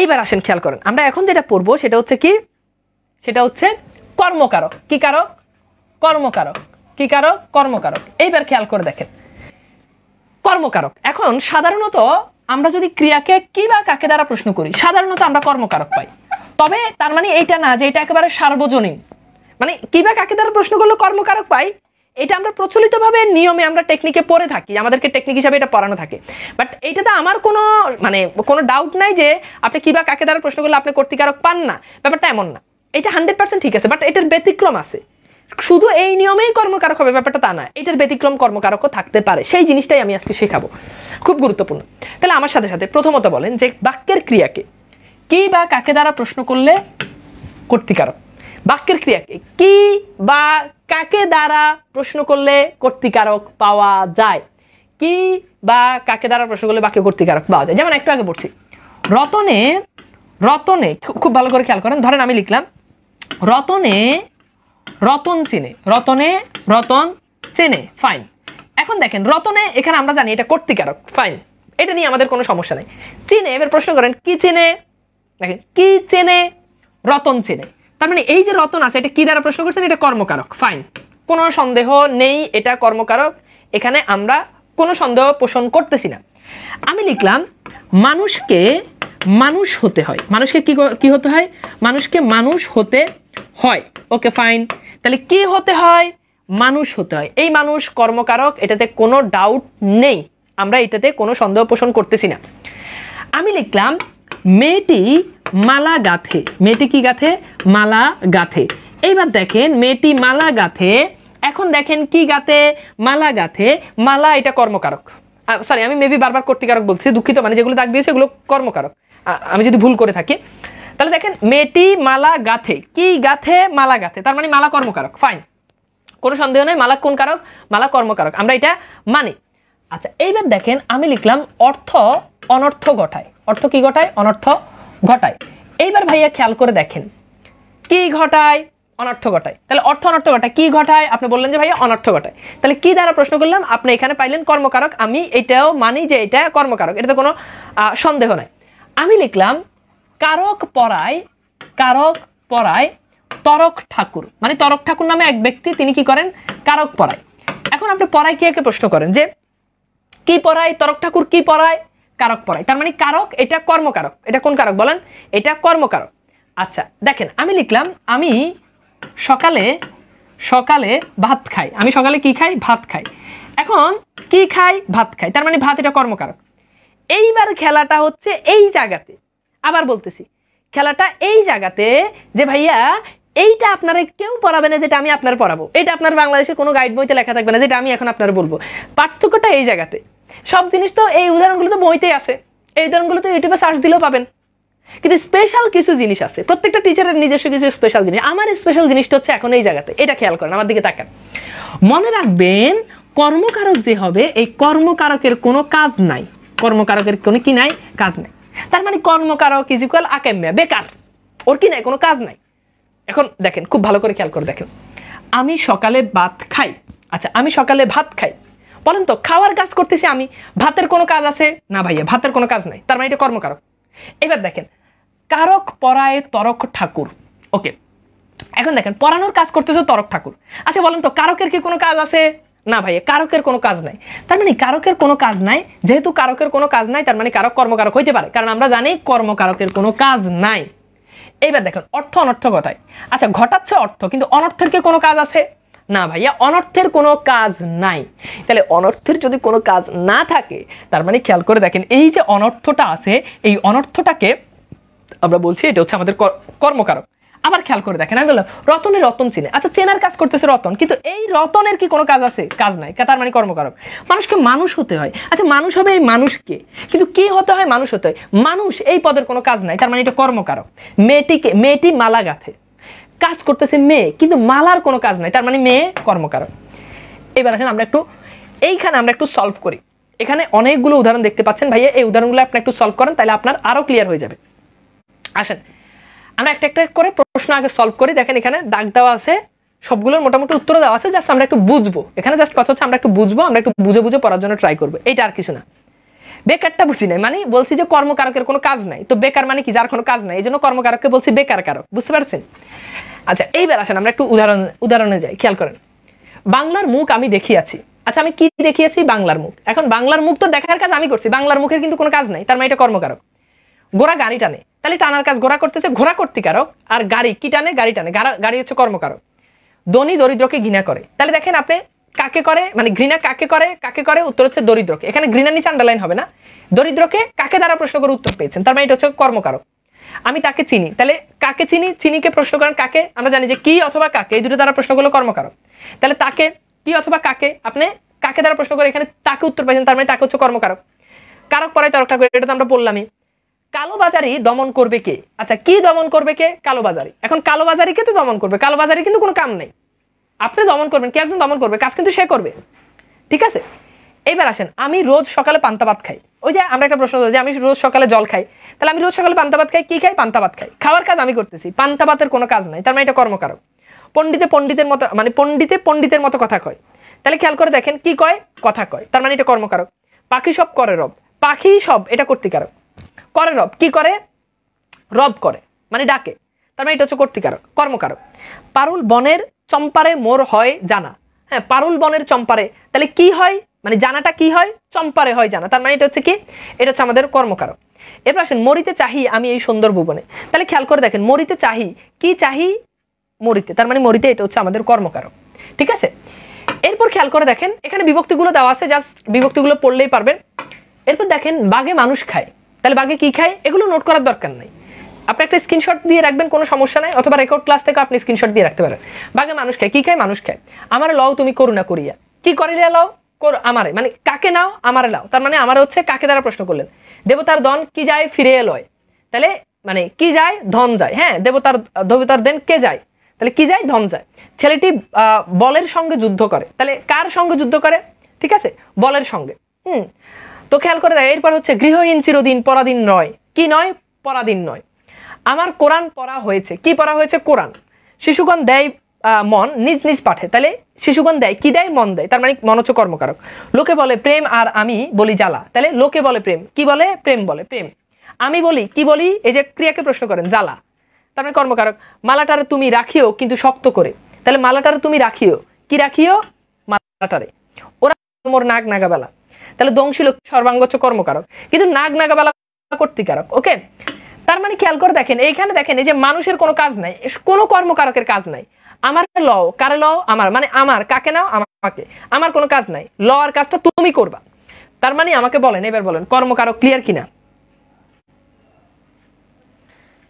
এইবার আসেন খেয়াল করেন, আমরা এখন যেটা পড়বো সেটা হচ্ছে কি, সেটা হচ্ছে কর্মকারক। কি কারক? কর্মকারক। কি কারক? কর্মকারক। এইবার খেয়াল করে দেখেন কর্মকারক। এখন সাধারণত আমরা যদি ক্রিয়াকে কি বা কাকে দ্বারা প্রশ্ন করি, সাধারণত আমরা কর্মকারক পাই। তবে তার মানে এইটা না যে এটা একেবারে সার্বজনীন, মানে কি বা কাকে দ্বারা প্রশ্ন করলে কর্মকারক পাই, এটা আমরা প্রচলিতভাবে নিয়মে আমরা টেকনিকে পড়ে থাকি, আমাদেরকে টেকনিক হিসাবে এটা পড়ানো থাকে। বাট এইটাতে আমার কোনো ডাউট নাই যে আপনি কি বা কাকে দ্বারা প্রশ্ন করলে আপনি কর্তৃকারক পান না, ব্যাপারটা এমন না। এটা 100% ঠিক আছে, বাট এটার ব্যতিক্রম আছে। শুধু এই নিয়মেই কর্মকারক হবে ব্যাপারটা তা না, এটার ব্যতিক্রম কর্মকারকও থাকতে পারে। সেই জিনিসটাই আমি আজকে শেখাবো, খুব গুরুত্বপূর্ণ। তাহলে আমার সাথে সাথে প্রথমত বলেন যে বাক্যের ক্রিয়াকে কি বা কাকে দ্বারা প্রশ্ন করলে কর্তৃকারক। বাক্যের ক্রিয়াকে কি বা কাকে দ্বারা প্রশ্ন করলে কর্তৃকারক পাওয়া যায়। কি বা কাকে দ্বারা প্রশ্ন করলে বাক্য কর্তৃকারক পাওয়া যায়। যেমন একটু আগে পড়ছি, রতনে, রতনে খুব ভালো করে খেয়াল করেন, ধরেন আমি লিখলাম রতনে রতন চিনে, রতনে রতন চেনে, ফাইন। এখন দেখেন রতনে এখানে আমরা জানি এটা কর্তৃকারক, ফাইন, এটা নিয়ে আমাদের কোনো সমস্যা নেই। চিনে, এবার প্রশ্ন করেন কি চেনে, দেখেন কি চেনে, রতন চেনে। তার মানে এই যে রতন আছে এটা কি দ্বারা প্রশ্ন করছেন, এটা কর্মকারক, ফাইন, কোনো সন্দেহ নেই এটা কর্মকারক, এখানে আমরা কোনো সন্দেহ পোষণ করতেছি না। আমি লিখলাম মানুষকে মানুষ হতে হয়, মানুষকে কি হতে হয়, মানুষকে মানুষ হতে হয়, ওকে ফাইন। তাহলে কি হতে হয়, মানুষ হতে হয়। এই মানুষ কর্মকারক, এটাতে কোনো ডাউট নেই, আমরা এটাতে কোনো সন্দেহ পোষণ করতেছি না। আমি লিখলাম মেয়েটি মালা গাঁথে, মেয়েটি কি গাঁথে, মালা গাঁথে। এইবার দেখেন মেয়েটি মালা গাঁথে, এখন দেখেন কি গাঁথে, মালা গাঁথে, মালা এটা কর্মকারক, সরি আমি মেবি বারবার কর্তৃকারক বলছি, দুঃখিত, মানে যেগুলো দাগ দিয়েছে এগুলো কর্মকারক, আমি যদি ভুল করে থাকি। তাহলে দেখেন মেয়েটি মালা গাঁথে, কি গাঁথে, মালা গাঁথে, তার মানে মালা কর্মকারক, ফাইন, কোনো সন্দেহ নেই, মালা কোন কারক, মালা কর্মকারক, আমরা এটা মানি। আচ্ছা এইবার দেখেন আমি লিখলাম অর্থ অনর্থ ঘটায়, অর্থ কি ঘটায়, অনর্থ ঘটায়। এইবার ভাইয়া খেয়াল করে দেখেন কি ঘটায়, অনর্থ ঘটায়। তাহলে অর্থ অনর্থ ঘটায়, কি ঘটায়, আপনি বললেন যে ভাইয়া অনর্থ ঘটায়। তাহলে কি দ্বারা প্রশ্ন করলাম, আপনি এখানে পাইলেন কর্মকারক, আমি এটাও মানি যে এটা কর্মকারক, এটাতে কোনো সন্দেহ নাই। আমি লিখলাম কারক পড়ায়, কারক পড়ায় তরক ঠাকুর, মানে তরক ঠাকুর নামে এক ব্যক্তি, তিনি কি করেন, কারক পড়ায়। এখন আপনি পড়ায় কে প্রশ্ন করেন যে কি পড়ায়, তরক ঠাকুর কি পড়ায়, কারক পড়ায়, তার মানে কারক এটা কর্মকারক, এটা কোন কারক বলেন, এটা কর্মকারক। আচ্ছা দেখেন আমি লিখলাম আমি সকালে, সকালে ভাত খাই, আমি সকালে কি খাই, ভাত খাই। এখন কি খাই, ভাত খাই, তার মানে ভাত এটা কর্মকারক। এইবার খেলাটা হচ্ছে এই জায়গাতে, আবার বলতেছি খেলাটা এই জায়গাতে যে ভাইয়া এইটা আপনারা কেউ পড়াবে না যেটা আমি আপনার পড়াবো, এটা আপনার বাংলাদেশের কোনো গাইড বইতে লেখা থাকবে না যেটা আমি এখন আপনার বলবো। পার্থক্যটা এই জায়গাতে। সব জিনিস তো এই উদাহরণগুলো তো বইতেই আছে, এই উদাহরণগুলো তো ইউটিউবে সার্চ দিলেও পাবেন, কিন্তু স্পেশাল কিছু জিনিস আছে, প্রত্যেকটা টিচারের নিজস্ব কিছু স্পেশাল জিনিস। আমার স্পেশাল জিনিসটা হচ্ছে এখন এই জায়গাতে, এটা খেয়াল করেন, আমার দিকে তাকান। মনে রাখবেন কর্মকারক যে হবে, এই কর্মকারকের কোনো কাজ নাই, কর্মকারকের কোনো কি নাই, কাজ নাই। তার মানে কর্মকারক ইজ ইকুয়াল আকাম্যা, বেকার, ওর কি নাই, কোনো কাজ নাই। এখন দেখেন খুব ভালো করে খেয়াল করে দেখেন, আমি সকালে ভাত খাই। আচ্ছা আমি সকালে ভাত খাই, বলেন তো খাওয়ার কাজ করতেছি আমি, ভাতের কোনো কাজ আছে না ভাইয়া, ভাতের কোনো কাজ নাই, তার মানে এটা কর্মকারক। এবার দেখেন কারক পড়ায় তরক ঠাকুর, ওকে। এখন দেখেন পড়ানোর কাজ করতেছে তরক ঠাকুর। আচ্ছা বলেন তো কারকের কি কোনো কাজ আছে না ভাইয়া, কারকের কোনো কাজ নাই, তার মানে কারকের কোনো কাজ নাই। যেহেতু কারকের কোনো কাজ নাই তার মানে কারক কর্মকারক হইতে পারে, কারণ আমরা জানি কর্মকারকের কোনো কাজ নাই। এইবার দেখেন অর্থ অনর্থ ঘটায়। আচ্ছা ঘটাচ্ছে অর্থ, কিন্তু অনর্থের কি কোনো কাজ আছে না ভাইয়া, অনর্থের কোনো কাজ নাই। তাহলে অনর্থের যদি কোনো কাজ না থাকে তার মানে খেয়াল করে দেখেন এই যে অনর্থটা আছে, এই অনর্থটাকে আমরা বলছি এটা হচ্ছে আমাদের কর্মকারক। আবার খেয়াল করে দেখেন আমি বললাম রতনে রতন চিনে, আচ্ছা চেনার কাজ করতেছে রতন, কিন্তু এই রতনের কি কোনো কাজ আছে, কাজ নাই, তার মানে কর্মকারক। মানুষকে মানুষ হতে হয়, আচ্ছা মানুষ হবে এই মানুষকে, কিন্তু কি হতে হয়, মানুষ হতে হয়, মানুষ এই পদের কোনো কাজ নাই, তার মানে এটা কর্মকারক। মেয়েটিকে, মেয়েটি মালা গাঁথে, কাজ করতেছে মেয়ে, কিন্তু মালার কোনো কাজ নাই, তার মানে মেয়ে কর্মকারক। এবার আসেন আমরা একটু এইখানে আমরা একটু সলভ করি, এখানে অনেকগুলো উদাহরণ দেখতে পাচ্ছেন ভাইয়া, এই উদাহরণগুলো আপনি একটু সলভ করেন তাহলে আপনার আরো ক্লিয়ার হয়ে যাবে। আসেন আমরা একটা একটা করে প্রশ্ন আগে সলভ করি। দেখেন এখানে দাগ দেওয়া আছে, সবগুলোর মোটামুটি উত্তর দেওয়া আছে, জাস্ট আমরা একটু বুঝবো, এখানে জাস্ট কথা হচ্ছে আমরা একটু বুঝবো, আমরা একটু বুঝে বুঝে পড়ার জন্য ট্রাই করবো, এইটা আর কিছু না। বেকারটা বুঝি নাই, মানে বলছি যে কর্মকারকের কোনো কাজ নাই, তো বেকার মানে কি যার কোনো কাজ নাই, এই জন্য কর্মকারককে বলছি বেকার কারক, বুঝতে পারছেন? আচ্ছা এইবার আসেন আমরা একটু উদাহরণে যাই, খেয়াল করেন। বাংলার মুখ আমি দেখিয়াছি। আচ্ছা আমি কি দেখিয়েছি? বাংলার মুখ। এখন বাংলার মুখ তো দেখার কাজ আমি করছি, বাংলার মুখের কিন্তু কোনো কাজ নাই, তার মানে এটা কর্মকারক। ঘোড়া গাড়ি টানে, তাহলে টানার কাজ ঘোড়া করতেছে, ঘোড়া কর্তৃকারক। আর গাড়ি কি টানে? গাড়ি টানে, গাড়ি হচ্ছে কর্মকারক। ধনী দরিদ্রকে ঘৃণা করে, তাহলে দেখেন আপনি কাকে করে, মানে ঘৃণা কাকে করে? কাকে করে? উত্তর হচ্ছে দরিদ্রকে। এখানে ঘৃণা নিচে আন্ডারলাইন হবে না, দরিদ্রকে কাকে দ্বারা প্রশ্ন করে উত্তর পেয়েছেন, তার মানে এটা হচ্ছে কর্মকারক। আমি তাকে চিনি, তাহলে কাকে চিনি? চিনিকে প্রশ্ন করেন কাকে? আমরা জানি যে কি অথবা কাকে, এই দুটো দ্বারা প্রশ্ন করলে কর্মকারক। তাহলে তাকে, কি অথবা কাকে, আপনি কাকে দ্বারা প্রশ্ন করে এখানে তাকে উত্তর পাইছেন, তার মানে তাকে হচ্ছে কর্মকারক। কারক পরায় তরকটা করে, এটা তো আমরা বললামই। কালোবাজারি দমন করবে কে? আচ্ছা কি দমন করবে কে? কালোবাজারি। এখন কালোবাজারিকে তো দমন করবে, কালোবাজারি কিন্তু কোনো কাম নেই, আপনি দমন করবেন, কে একজন দমন করবে, কাজ কিন্তু সে করবে, ঠিক আছে? এইবার আসেন, আমি রোজ সকালে পান্তা ভাত খাই। ওই যে আমরা একটা প্রশ্ন যে আমি রোজ সকালে জল খাই, তাহলে আমি রোজ সকালে পান্তা ভাত খাই, কি খাই? পান্তা ভাত খাই। খাওয়ার কাজ আমি করতেছি, পান্তা ভাতের কোনো কাজ নাই, তার মানে এটা কর্মকারক। পণ্ডিতের মতো, মানে পণ্ডিতের মতো কথা কয়, তাহলে খেয়াল করে দেখেন কি কয়? কথা কয়, তার মানে এটা কর্মকারক। পাখি সব করে রব, পাখি সব এটা কর্তৃকারক। করে রব, কি করে? রব করে, মানে ডাকে, তার মানে এটা হচ্ছে কর্তৃকারক, কর্মকারক। পারুল বনের চম্পারে মোর হয় জানা। হ্যাঁ, পারুল বনের চম্পারে, তাহলে কি হয়? মানে জানাটা কি হয়? চম্পারে হয় জানা, তার মানে এটা হচ্ছে কি? এটা হচ্ছে আমাদের কর্মকারক। এরপর আসেন, মরিতে চাহি আমি এই সুন্দর ভুবনে, তাহলে খেয়াল করে দেখেন, মরিতে চাহি, কি চাহি? মরিতে, তার মানে মরিতে, এটা হচ্ছে আমাদের কর্মকারক, ঠিক আছে? এরপর খেয়াল করে দেখেন, এখানে বিভক্তিগুলো দেওয়া আছে, জাস্ট বিভক্তিগুলো পড়লেই পারবেন। এরপর দেখেন, বাঘে মানুষ খায়, তাহলে বাঘে কি খায়? এগুলো নোট করার দরকার নাই, আপনি একটা স্ক্রিনশট দিয়ে রাখবেন, কোনো সমস্যা নাই, অথবা রেকর্ড ক্লাস থেকে আপনি স্ক্রিনশট দিয়ে রাখতে পারেন। বাঘে মানুষ খায়, কি খায়? মানুষ খায়। আমার লও তুমি করুণা করিয়া, কি করিলে লও? আমারে, মানে কাকে নাও? আমারে লাও, তার মানে আমার হচ্ছে কাকে দ্বারা প্রশ্ন করলেন। দেবতার ধন কি যায়? ফিরে লয়, তাহলে মানে কি যায়? ধন যায়। হ্যাঁ, দেবতার দেন কে যায়? তাহলে কি যায়? ধন যায়। ছেলেটি বলের সঙ্গে যুদ্ধ করে, তাহলে কার সঙ্গে যুদ্ধ করে? ঠিক আছে, বলের সঙ্গে। তো খেয়াল করে দেয়, এরপর হচ্ছে গৃহহীন চিরদিন পরাধীন নয়, কি নয়? পরাধীন নয়। আমার কোরআন পড়া হয়েছে, কি পড়া হয়েছে? কোরআন। শিশুগণ দেয় মন নিজ নিজ পাঠে, তাহলে শিশুগণ দেয়, কি দেয়? মন দেয়, তার মানে মন হচ্ছে কর্মকারক। লোকে বলে প্রেম আর আমি বলি জ্বালা, তাহলে লোকে বলে প্রেম, কি বলে? প্রেম বলে, প্রেম। আমি বলি, কি বলি? এই যে ক্রিয়াকে প্রশ্ন করেন, জ্বালা, তার মানে কর্মকারক। মালাটারে তুমি রাখিও কিন্তু শক্ত করে, তাহলে মালাটারে তুমি রাখিও, কি রাখিও? মালাটারে। ওরা মোর নাগ নাগাবেলা, তাহলে দংশিল সর্বাঙ্গ হচ্ছে কর্মকারক, কিন্তু নাগ নাগাবেলা কর্তৃকারক। ওকে, তার মানে খেয়াল করে দেখেন, এইখানে দেখেন, এই যে মানুষের কোনো কাজ নাই, কোনো কর্মকারকের কাজ নাই। আমার লও, কারে লও? আমার, মানে আমার, কাকে নাও? আমাকে। আমার কোনো কাজ নাই, ল আর কাজটা তুমি করবা, তার মানে আমাকে বলেন, এবার বলেন কর্মকারক ক্লিয়ার কিনা?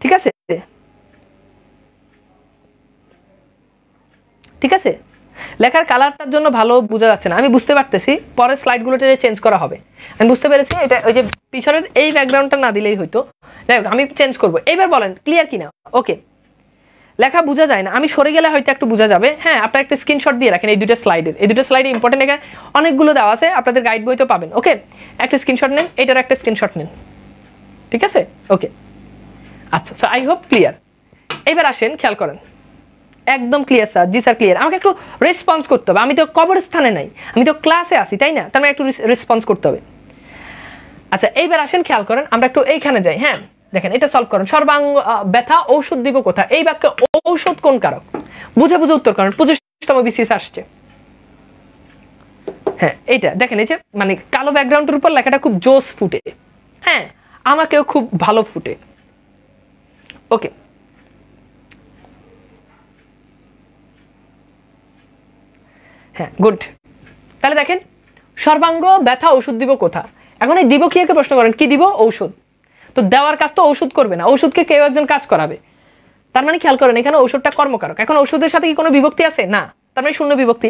ঠিক আছে, ঠিক আছে। লেখার কালারটার জন্য ভালো বোঝা যাচ্ছে না, আমি বুঝতে পারতেছি, পরের স্লাইডগুলোতে চেঞ্জ করা হবে, আমি বুঝতে পেরেছি। এটা ওই যে পিছনের এই ব্যাকগ্রাউন্ডটা না দিলেই হয়তো, যাই হোক আমি চেঞ্জ করবো। এইবার বলেন ক্লিয়ার কিনা? ওকে, লেখা বোঝা যায় না, আমি সরে গেলে হয়তো একটু বোঝা যাবে। হ্যাঁ, আপনারা একটা স্ক্রিনশট দিয়ে রাখেন এই দুটো স্লাইডের, এই দুটো স্লাইড ইম্পর্টেন্ট, এখানে অনেকগুলো দেওয়া আছে, আপনাদের গাইড বইতেও পাবেন। ওকে, একটা স্ক্রিনশট নেন, এটার একটা স্ক্রিনশট নেন, ঠিক আছে? ওকে, আচ্ছা, সো আই হোপ ক্লিয়ার। এবার আসেন, খেয়াল করেন, একদম ক্লিয়ার স্যার, জি স্যার ক্লিয়ার। আমাকে একটু রেসপন্স করতে হবে, আমি তো কবরস্থানে নাই, আমি তো ক্লাসে আসি, তাই না? তার মানে একটু রেসপন্স করতে হবে। আচ্ছা এইবার আসেন, খেয়াল করেন, আমরা একটু এইখানে যাই। হ্যাঁ দেখেন, এটা সলভ করেন। সর্বাঙ্গ ব্যথা ঔষধ দিব কোথা? এই বাক্যে ঔষধ কোন কারক? বুঝে বুঝে উত্তর করেন, 25তম বিসিএস আসছে। হ্যাঁ এইটা দেখেন, এই যে মানে কালো ব্যাকগ্রাউন্ডের উপর লেখাটা খুব জোস ফুটে, হ্যাঁ আমাকেও খুব ভালো ফুটে। ওকে, হ্যাঁ গুড। তাহলে দেখেন, সর্বাঙ্গ ব্যথা ওষুধ দিব কোথা? এখন এই দিব কি একে প্রশ্ন করেন, কি দিব? ঔষধ। তো দেওয়ার কাজ তো ঔষধ করবে না, ঔষধকে কেউ একজন কাজ করাবে, তার মানে খেয়াল করেন এখানে ঔষধটা কর্মকারক। এখন ঔষধের সাথে কি কোনো বিভক্তি আছে? না, তার মানে শূন্য বিভক্তি।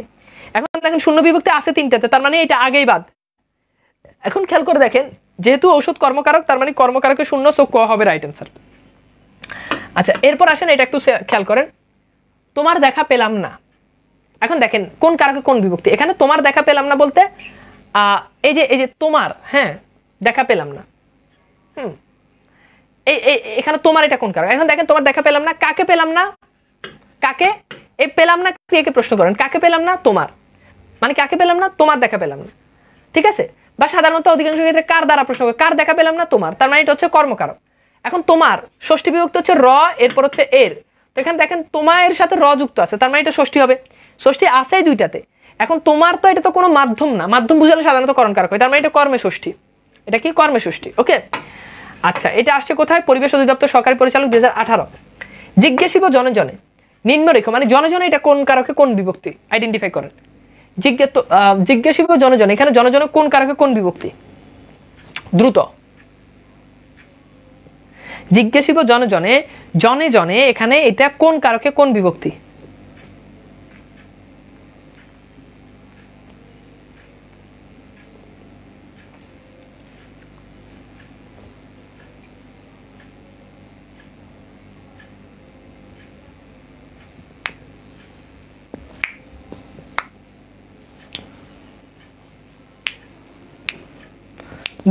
এখন দেখেন শূন্য বিভক্তি আছে তিনটাতে, তার মানে এটা আগেই বাদ। এখন খেয়াল করে দেখেন, যেহেতু ঔষধ কর্মকারক, তার মানে কর্মকারকের শূন্য, সো ক হবে রাইট অ্যান্সার। আচ্ছা এরপর আসেন, এটা একটু খেয়াল করেন, তোমার দেখা পেলাম না। এখন দেখেন কোন কারকে কোন বিভক্তি। এখানে তোমার দেখা পেলাম না বলতে এই যে তোমার, হ্যাঁ দেখা পেলাম না, এখানে তোমার এটা কোন কারক? এখন দেখেন, তোমার দেখা পেলাম না, কাকে পেলাম না? কাকে? এই পেলাম না ক্রিয়াকে প্রশ্ন করেন, কাকে পেলাম না? তোমার, মানে কাকে পেলাম না? তোমার দেখা পেলাম না, ঠিক আছে? বা সাধারণত অধিকাংশ ক্ষেত্রে কার দ্বারা প্রশ্ন করে, কার দেখা পেলাম না, তোমার, তার মানে এটা হচ্ছে কর্মকারক। এখন তোমার ষষ্ঠী বিভক্তি হচ্ছে র, এরপর হচ্ছে এর, তো এখানে দেখেন তোমার এর সাথে র যুক্ত আছে, তার মানে এটা ষষ্ঠী হবে, ষষ্ঠী আছে দুইটাতে। এখন তোমার তো এটা তো কোনো মাধ্যম না, মাধ্যম বুঝালে সাধারণত করণকারক হয়, তার মানে এটা কর্মে ষষ্ঠী, এটা কি কর্মে ষষ্ঠী। ওকে, আচ্ছা, এটা আসছে কোথায়, পরিবেশ অধিদপ্তর সরকারি পরিচালক 2018। জিজ্ঞাসিব জনে জনে নিম্নরেখ, মানে জনে জনে এটা কোন কারকে কোন বিভক্তি আইডেন্টিফাই করেন। জিজ্ঞাসিব জনে জনে, এখানে জনে জনে কোন কারকে কোন বিভক্তি, দ্রুত। জিজ্ঞাসিব জনে জনে, জনে জনে এখানে এটা কোন কারকে কোন বিভক্তি,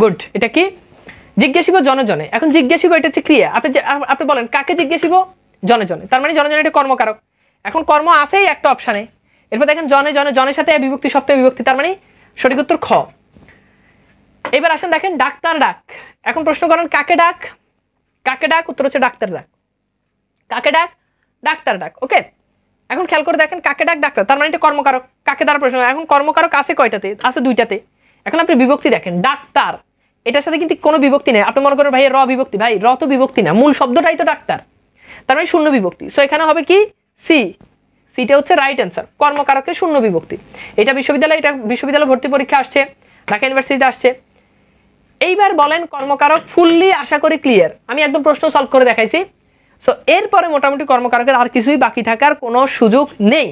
গুড। এটা কি জিজ্ঞাসিব জনে জনে। এখন জিজ্ঞাসিব এটা হচ্ছে ক্রিয়া, আপনি বলেন কাকে জিজ্ঞাসিব, জনে জনে, তার মানে জনে জনে এটা কর্মকারক। এখন কর্ম আছেই একটা অপশানে, এরপর দেখেন জনে জনে, জনের সাথে বিভক্তি সপ্তাহে বিভক্তি, তার মানে সঠিক উত্তর খ। এবার আসেন দেখেন ডাক্তার ডাক। এখন প্রশ্ন করেন কাকে ডাক, কাকে ডাক, উত্তর হচ্ছে ডাক্তার ডাক। কাকে ডাক, ডাক্তার ডাক। ওকে, এখন খেয়াল করে দেখেন কাকে ডাক ডাক্তার, তার মানে এটা কর্মকারক। কাকে দ্বারা প্রশ্ন, এখন কর্মকারক আছে কয়টাতে, আছে দুইটাতে। এখন আপনি বিভক্তি দেখেন ডাক্তার, এটার সাথে কিন্তু কোনো বিভক্তি নেই। আপনি মনে করেন ভাই র বিভক্তি, ভাই র তো বিভক্তি না, মূল শব্দটাই তো ডাক্তার, তার মানে শূন্য বিভক্তি। সো এখানে হবে কি সি, সিটা হচ্ছে রাইট অ্যান্সার, কর্মকারকের শূন্য বিভক্তি। এটা বিশ্ববিদ্যালয় ভর্তি পরীক্ষা আসছে, ঢাকা ইউনিভার্সিটিতে আসছে। এইবার বলেন কর্মকারক ফুললি আশা করি ক্লিয়ার, আমি একদম প্রশ্ন সলভ করে দেখাইছি। সো এরপরে মোটামুটি কর্মকারকের আর কিছুই বাকি থাকার কোনো সুযোগ নেই।